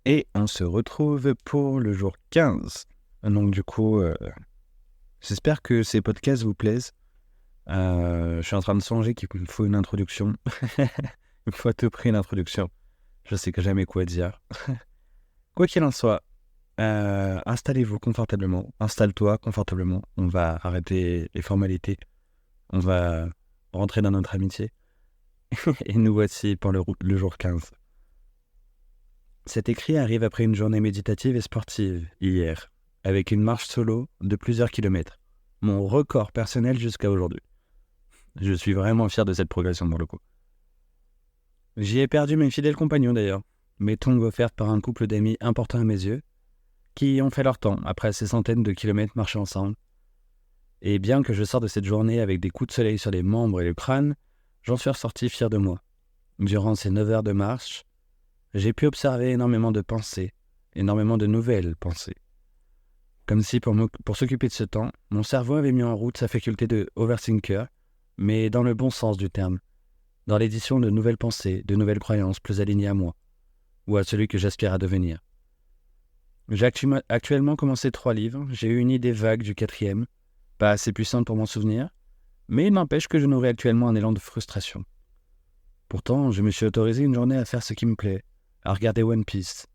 Et on se retrouve pour le jour 15. Donc du coup, j'espère que ces podcasts vous plaisent. Je suis en train de songer qu'il me faut une introduction. Il me faut à tout prix une introduction. Je sais que jamais quoi dire. Quoi qu'il en soit, installez-vous confortablement. Installe-toi confortablement. On va arrêter les formalités. On va rentrer dans notre amitié. Et nous voici pour le jour 15. Cet écrit arrive après une journée méditative et sportive, hier, avec une marche solo de plusieurs kilomètres. Mon record personnel jusqu'à aujourd'hui. Je suis vraiment fier de cette progression pour le coup. J'y ai perdu mes fidèles compagnons d'ailleurs, mes tongs offertes par un couple d'amis importants à mes yeux, qui ont fait leur temps après ces centaines de kilomètres marchés ensemble. Et bien que je sorte de cette journée avec des coups de soleil sur les membres et le crâne, j'en suis ressorti fier de moi. Durant ces 9 heures de marche, j'ai pu observer énormément de pensées, énormément de nouvelles pensées. Comme si pour s'occuper de ce temps, mon cerveau avait mis en route sa faculté de overthinker, mais dans le bon sens du terme, dans l'édition de nouvelles pensées, de nouvelles croyances plus alignées à moi, ou à celui que j'aspire à devenir. J'ai actuellement commencé 3 livres, j'ai eu une idée vague du 4e, pas assez puissante pour m'en souvenir, mais il n'empêche que je nourris actuellement un élan de frustration. Pourtant, je me suis autorisé une journée à faire ce qui me plaît, à regarder One Piece.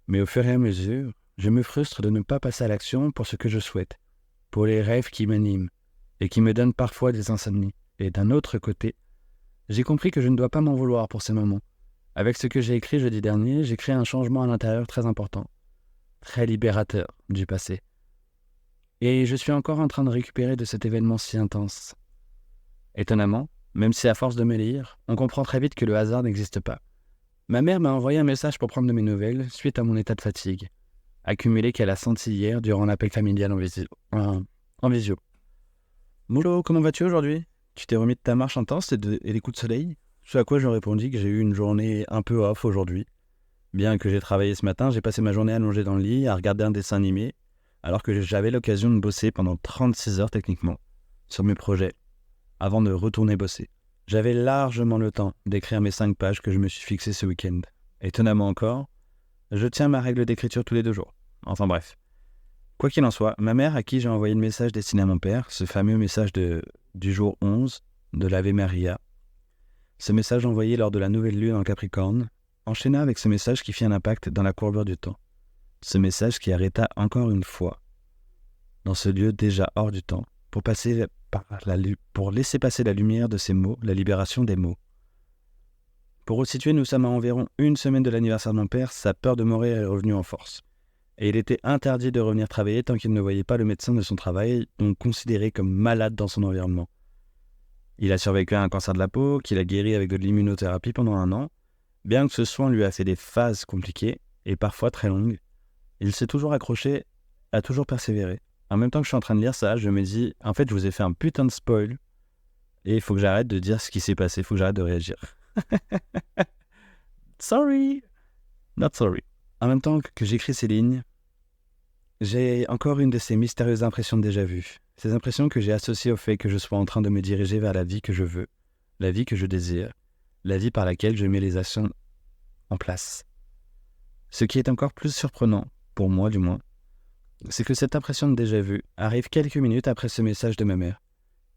Mais au fur et à mesure, je me frustre de ne pas passer à l'action pour ce que je souhaite, pour les rêves qui m'animent et qui me donnent parfois des insomnies. Et d'un autre côté, j'ai compris que je ne dois pas m'en vouloir pour ces moments. Avec ce que j'ai écrit jeudi dernier, j'ai créé un changement à l'intérieur très important, très libérateur du passé. Et je suis encore en train de récupérer de cet événement si intense. Étonnamment, même si à force de me lire, on comprend très vite que le hasard n'existe pas. Ma mère m'a envoyé un message pour prendre de mes nouvelles suite à mon état de fatigue, accumulé qu'elle a senti hier durant l'appel familial en visio. Moulot, comment vas-tu aujourd'hui ? Tu t'es remis de ta marche intense et des coups de soleil ? Ce à quoi je répondis que j'ai eu une journée un peu off aujourd'hui. Bien que j'ai travaillé ce matin, j'ai passé ma journée allongée dans le lit à regarder un dessin animé, alors que j'avais l'occasion de bosser pendant 36 heures techniquement, sur mes projets, avant de retourner bosser. J'avais largement le temps d'écrire mes 5 pages que je me suis fixées ce week-end. Étonnamment encore, je tiens ma règle d'écriture tous les 2 jours. Enfin bref. Quoi qu'il en soit, ma mère à qui j'ai envoyé le message destiné à mon père, ce fameux message du jour 11, de l'Ave Maria, ce message envoyé lors de la nouvelle lune en Capricorne, enchaîna avec ce message qui fit un impact dans la courbure du temps. Ce message qui arrêta encore une fois, dans ce lieu déjà hors du temps, pour laisser passer la lumière de ces mots, la libération des mots. Pour resituer, nous sommes à environ 1 semaine de l'anniversaire de mon père, sa peur de mourir est revenue en force. Et il était interdit de revenir travailler tant qu'il ne voyait pas le médecin de son travail, donc considéré comme malade dans son environnement. Il a survécu à un cancer de la peau, qu'il a guéri avec de l'immunothérapie pendant 1 an. Bien que ce soin lui a fait des phases compliquées, et parfois très longues, il s'est toujours accroché, a toujours persévéré. En même temps que je suis en train de lire ça, je me dis, en fait, je vous ai fait un putain de spoil, et il faut que j'arrête de dire ce qui s'est passé, il faut que j'arrête de réagir. Sorry, not sorry. En même temps que j'écris ces lignes, j'ai encore une de ces mystérieuses impressions de déjà-vu. Ces impressions que j'ai associées au fait que je sois en train de me diriger vers la vie que je veux, la vie que je désire, la vie par laquelle je mets les actions en place. Ce qui est encore plus surprenant, pour moi du moins, c'est que cette impression de déjà-vu arrive quelques minutes après ce message de ma mère.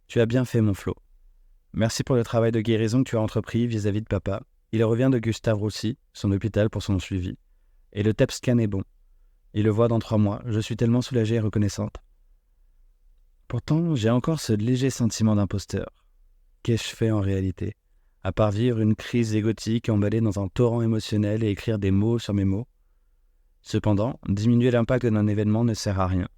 Tu as bien fait, mon Flo. Merci pour le travail de guérison que tu as entrepris vis-à-vis de papa. Il revient de Gustave Roussy, son hôpital pour son suivi. Et le TEP scan est bon. Il le voit dans 3 mois. Je suis tellement soulagée et reconnaissante. Pourtant, j'ai encore ce léger sentiment d'imposteur. Qu'ai-je fait en réalité ? À part vivre une crise égotique emballée dans un torrent émotionnel et écrire des mots sur mes mots. Cependant, diminuer l'impact d'un événement ne sert à rien.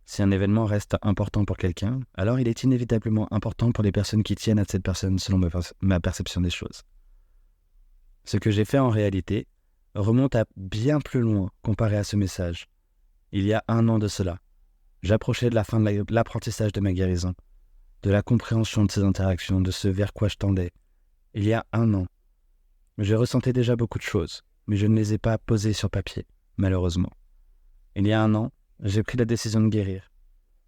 Si un événement reste important pour quelqu'un, alors il est inévitablement important pour les personnes qui tiennent à cette personne selon ma perception des choses. Ce que j'ai fait en réalité remonte à bien plus loin comparé à ce message. Il y a 1 an de cela, j'approchais de la fin de l'apprentissage de ma guérison, de la compréhension de ces interactions, de ce vers quoi je tendais. Il y a 1 an, je ressentais déjà beaucoup de choses, mais je ne les ai pas posées sur papier, malheureusement. Il y a 1 an, j'ai pris la décision de guérir.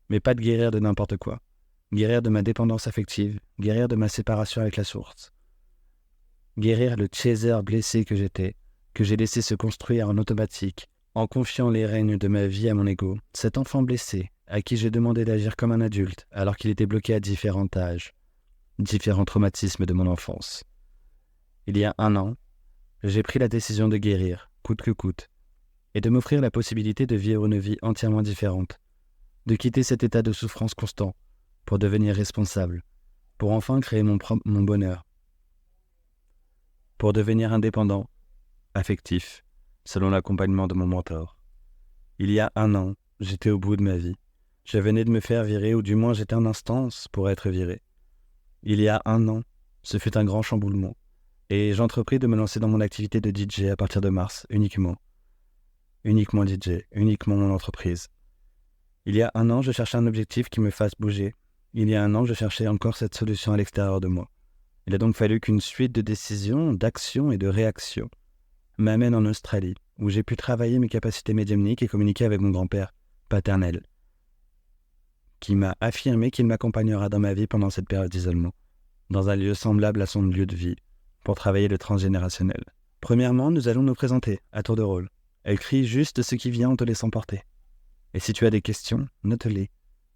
Mais pas de guérir de n'importe quoi. Guérir de ma dépendance affective, guérir de ma séparation avec la source. Guérir le chaser blessé que j'étais, que j'ai laissé se construire en automatique, en confiant les rênes de ma vie à mon ego, cet enfant blessé, à qui j'ai demandé d'agir comme un adulte, alors qu'il était bloqué à différents âges, différents traumatismes de mon enfance. Il y a 1 an, j'ai pris la décision de guérir, coûte que coûte, et de m'offrir la possibilité de vivre une vie entièrement différente, de quitter cet état de souffrance constant, pour devenir responsable, pour enfin créer mon bonheur, pour devenir indépendant, affectif, selon l'accompagnement de mon mentor. Il y a 1 an, j'étais au bout de ma vie. Je venais de me faire virer, ou du moins j'étais en instance pour être viré. Il y a 1 an, ce fut un grand chamboulement, et j'entrepris de me lancer dans mon activité de DJ à partir de mars, uniquement. Uniquement DJ, uniquement mon entreprise. Il y a 1 an, je cherchais un objectif qui me fasse bouger. Il y a 1 an, je cherchais encore cette solution à l'extérieur de moi. Il a donc fallu qu'une suite de décisions, d'actions et de réactions m'amène en Australie, où j'ai pu travailler mes capacités médiumniques et communiquer avec mon grand-père paternel, qui m'a affirmé qu'il m'accompagnera dans ma vie pendant cette période d'isolement, dans un lieu semblable à son lieu de vie, pour travailler le transgénérationnel. Premièrement, nous allons nous présenter, à tour de rôle. Écris juste ce qui vient en te laissant porter. Et si tu as des questions, note-les,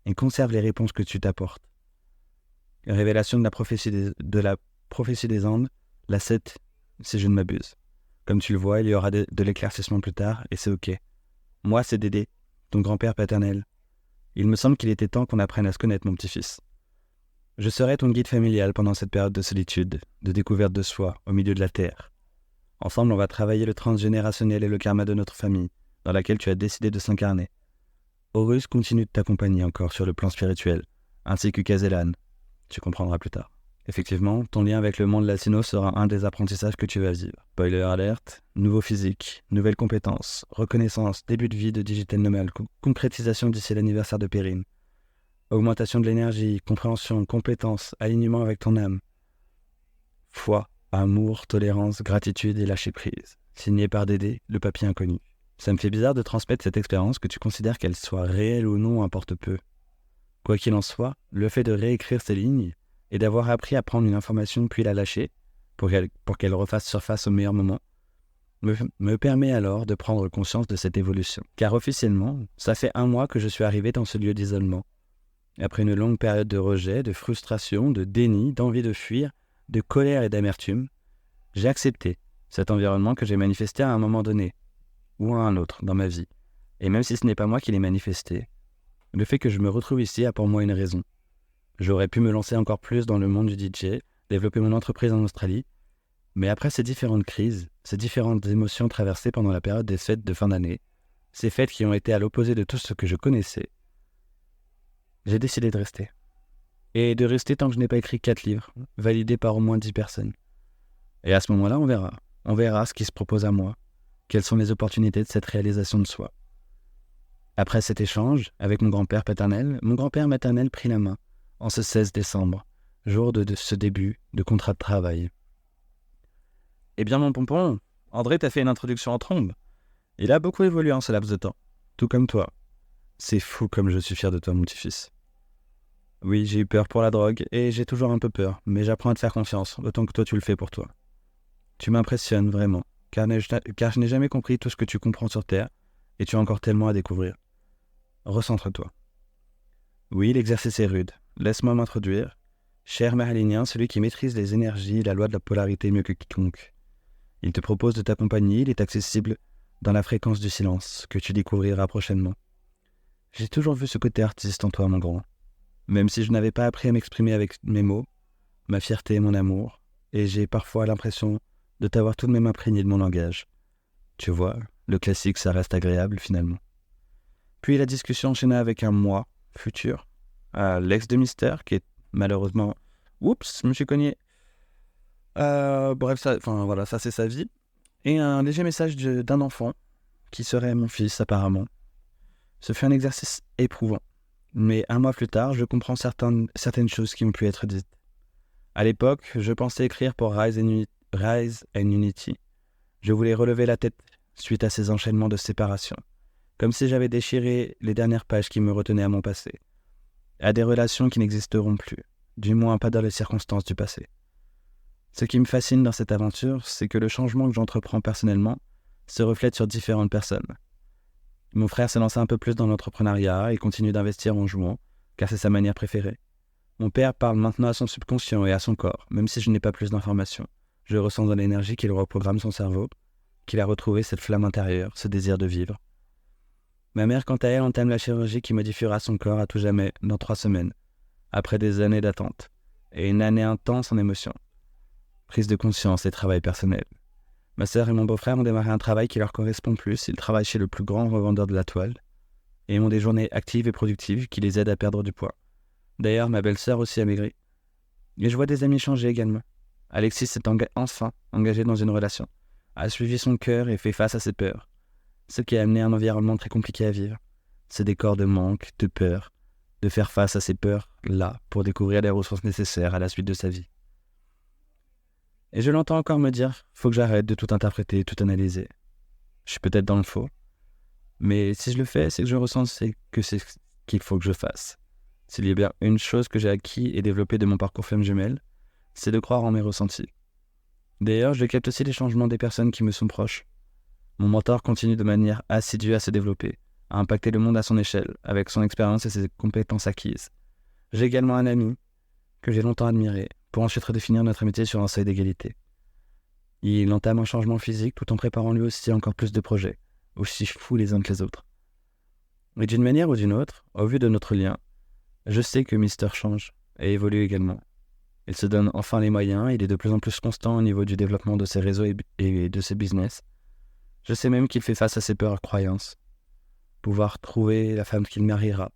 et conserve les réponses que tu t'apportes. Révélation de la prophétie des Andes, la 7, si je ne m'abuse. Comme tu le vois, il y aura de l'éclaircissement plus tard, et c'est ok. Moi, c'est Dédé, ton grand-père paternel. Il me semble qu'il était temps qu'on apprenne à se connaître, mon petit-fils. Je serai ton guide familial pendant cette période de solitude, de découverte de soi, au milieu de la terre. Ensemble, on va travailler le transgénérationnel et le karma de notre famille, dans laquelle tu as décidé de s'incarner. Horus continue de t'accompagner encore sur le plan spirituel, ainsi que Kazelan. Tu comprendras plus tard. Effectivement, ton lien avec le monde latino sera un des apprentissages que tu vas vivre. Spoiler alert, nouveau physique, nouvelles compétences, reconnaissance, début de vie de digital nomade, concrétisation d'ici l'anniversaire de Perrine, augmentation de l'énergie, compréhension, compétence, alignement avec ton âme, foi, amour, tolérance, gratitude et lâcher prise. Signé par Dédé, le papier inconnu. Ça me fait bizarre de transmettre cette expérience, que tu considères qu'elle soit réelle ou non importe peu. Quoi qu'il en soit, le fait de réécrire ces lignes et d'avoir appris à prendre une information puis la lâcher pour qu'elle refasse surface au meilleur moment, me permet alors de prendre conscience de cette évolution. Car officiellement, ça fait 1 mois que je suis arrivé dans ce lieu d'isolement. Après une longue période de rejet, de frustration, de déni, d'envie de fuir, de colère et d'amertume, j'ai accepté cet environnement que j'ai manifesté à un moment donné, ou à un autre dans ma vie. Et même si ce n'est pas moi qui l'ai manifesté, le fait que je me retrouve ici a pour moi une raison. J'aurais pu me lancer encore plus dans le monde du DJ, développer mon entreprise en Australie, mais après ces différentes crises, ces différentes émotions traversées pendant la période des fêtes de fin d'année, ces fêtes qui ont été à l'opposé de tout ce que je connaissais, j'ai décidé de rester. Et de rester tant que je n'ai pas écrit 4 livres, validés par au moins 10 personnes. Et à ce moment-là, on verra. On verra ce qui se propose à moi, quelles sont les opportunités de cette réalisation de soi. Après cet échange avec mon grand-père paternel, mon grand-père maternel prit la main, en ce 16 décembre, jour de ce début de contrat de travail. « Eh bien mon pompon, André t'a fait une introduction en trombe. Il a beaucoup évolué en ce laps de temps, tout comme toi. C'est fou comme je suis fier de toi, mon petit-fils. Oui, j'ai eu peur pour la drogue, et j'ai toujours un peu peur, mais j'apprends à te faire confiance, autant que toi tu le fais pour toi. Tu m'impressionnes vraiment, car je n'ai jamais compris tout ce que tu comprends sur Terre, et tu as encore tellement à découvrir. Recentre-toi. Oui, l'exercice est rude. Laisse-moi m'introduire. Cher Merlinien, celui qui maîtrise les énergies et la loi de la polarité mieux que quiconque. Il te propose de t'accompagner, il est accessible dans la fréquence du silence, que tu découvriras prochainement. J'ai toujours vu ce côté artiste en toi, mon grand. Même si je n'avais pas appris à m'exprimer avec mes mots, ma fierté et mon amour, et j'ai parfois l'impression de t'avoir tout de même imprégné de mon langage. Tu vois, le classique, ça reste agréable finalement. Puis la discussion enchaîna avec un moi futur, l'ex de Mystère, qui est malheureusement... Oups, je me suis cogné. Bref, ça c'est sa vie. Et un léger message d'un enfant, qui serait mon fils apparemment. Ce fut un exercice éprouvant. Mais 1 mois plus tard, je comprends certaines choses qui ont pu être dites. À l'époque, je pensais écrire pour Rise and Unity. Je voulais relever la tête suite à ces enchaînements de séparation, comme si j'avais déchiré les dernières pages qui me retenaient à mon passé, à des relations qui n'existeront plus, du moins pas dans les circonstances du passé. Ce qui me fascine dans cette aventure, c'est que le changement que j'entreprends personnellement se reflète sur différentes personnes. Mon frère s'est lancé un peu plus dans l'entrepreneuriat et continue d'investir en jouant, car c'est sa manière préférée. Mon père parle maintenant à son subconscient et à son corps, même si je n'ai pas plus d'informations. Je ressens dans l'énergie qu'il reprogramme son cerveau, qu'il a retrouvé cette flamme intérieure, ce désir de vivre. Ma mère, quant à elle, entame la chirurgie qui modifiera son corps à tout jamais dans 3 semaines, après des années d'attente, et une année intense en émotions. Prise de conscience et travail personnel. Ma sœur et mon beau-frère ont démarré un travail qui leur correspond plus. Ils travaillent chez le plus grand revendeur de la toile et ont des journées actives et productives qui les aident à perdre du poids. D'ailleurs, ma belle-sœur aussi a maigri. Et je vois des amis changer également. Alexis s'est enfin engagé dans une relation, a suivi son cœur et fait face à ses peurs, ce qui a amené un environnement très compliqué à vivre. Ce décor de manque, de peur, de faire face à ces peurs-là pour découvrir les ressources nécessaires à la suite de sa vie. Et je l'entends encore me dire, faut que j'arrête de tout interpréter, tout analyser. Je suis peut-être dans le faux, mais si je le fais, c'est que je ressens que c'est ce qu'il faut que je fasse. S'il y a bien une chose que j'ai acquis et développée de mon parcours flamme jumelle, c'est de croire en mes ressentis. D'ailleurs, je capte aussi les changements des personnes qui me sont proches. Mon mentor continue de manière assidue à se développer, à impacter le monde à son échelle, avec son expérience et ses compétences acquises. J'ai également un ami que j'ai longtemps admiré, pour ensuite redéfinir notre amitié sur un seuil d'égalité. Il entame un changement physique tout en préparant lui aussi encore plus de projets, aussi fous les uns que les autres. Et d'une manière ou d'une autre, au vu de notre lien, je sais que Mister change et évolue également. Il se donne enfin les moyens, il est de plus en plus constant au niveau du développement de ses réseaux et de ses business. Je sais même qu'il fait face à ses peurs et croyances. Pouvoir trouver la femme qu'il mariera,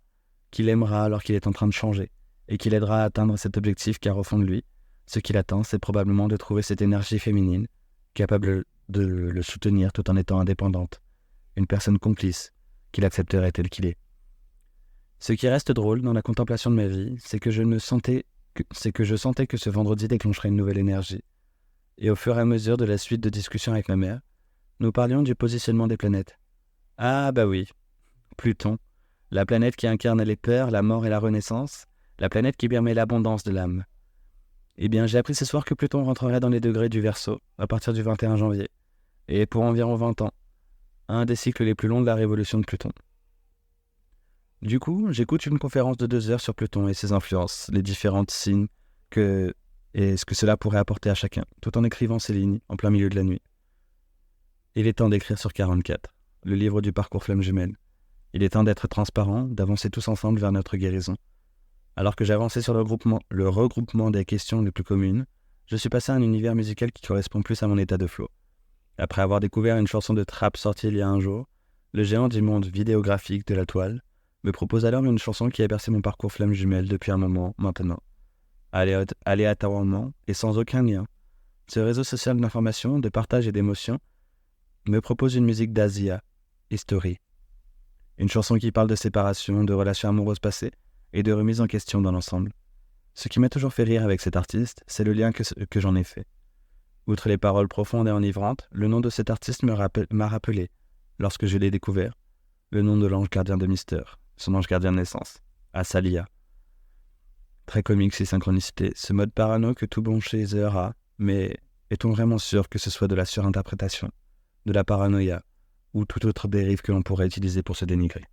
qu'il aimera alors qu'il est en train de changer, et qui l'aidera à atteindre cet objectif car au fond de lui, ce qu'il attend, c'est probablement de trouver cette énergie féminine, capable de le soutenir tout en étant indépendante, une personne complice, qu'il accepterait tel qu'il est. Ce qui reste drôle dans la contemplation de ma vie, c'est que je sentais que ce vendredi déclencherait une nouvelle énergie. Et au fur et à mesure de la suite de discussions avec ma mère, nous parlions du positionnement des planètes. Ah bah oui, Pluton, la planète qui incarne les peurs, la mort et la renaissance, la planète qui permet l'abondance de l'âme. Eh bien, j'ai appris ce soir que Pluton rentrerait dans les degrés du Verseau à partir du 21 janvier, et pour environ 20 ans, un des cycles les plus longs de la révolution de Pluton. Du coup, j'écoute une conférence de 2 heures sur Pluton et ses influences, les différentes signes et ce que cela pourrait apporter à chacun, tout en écrivant ces lignes en plein milieu de la nuit. Il est temps d'écrire sur 44, le livre du parcours flamme jumelle. Il est temps d'être transparent, d'avancer tous ensemble vers notre guérison. Alors que j'avançais sur le regroupement des questions les plus communes, je suis passé à un univers musical qui correspond plus à mon état de flow. Après avoir découvert une chanson de trap sortie il y a un jour, le géant du monde vidéographique de la toile me propose alors une chanson qui a bercé mon parcours flamme jumelle depuis un moment maintenant. Aléatoirement et sans aucun lien, ce réseau social d'information, de partage et d'émotion me propose une musique d'Asia, History. Une chanson qui parle de séparation, de relations amoureuses passées, et de remise en question dans l'ensemble. Ce qui m'a toujours fait rire avec cet artiste, c'est le lien que j'en ai fait. Outre les paroles profondes et enivrantes, le nom de cet artiste m'a rappelé, lorsque je l'ai découvert, le nom de l'ange gardien de Mister, son ange gardien de naissance, Asalia. Très comique ces synchronicités, ce mode parano que tout bon chaser a, mais est-on vraiment sûr que ce soit de la surinterprétation, de la paranoïa, ou toute autre dérive que l'on pourrait utiliser pour se dénigrer ?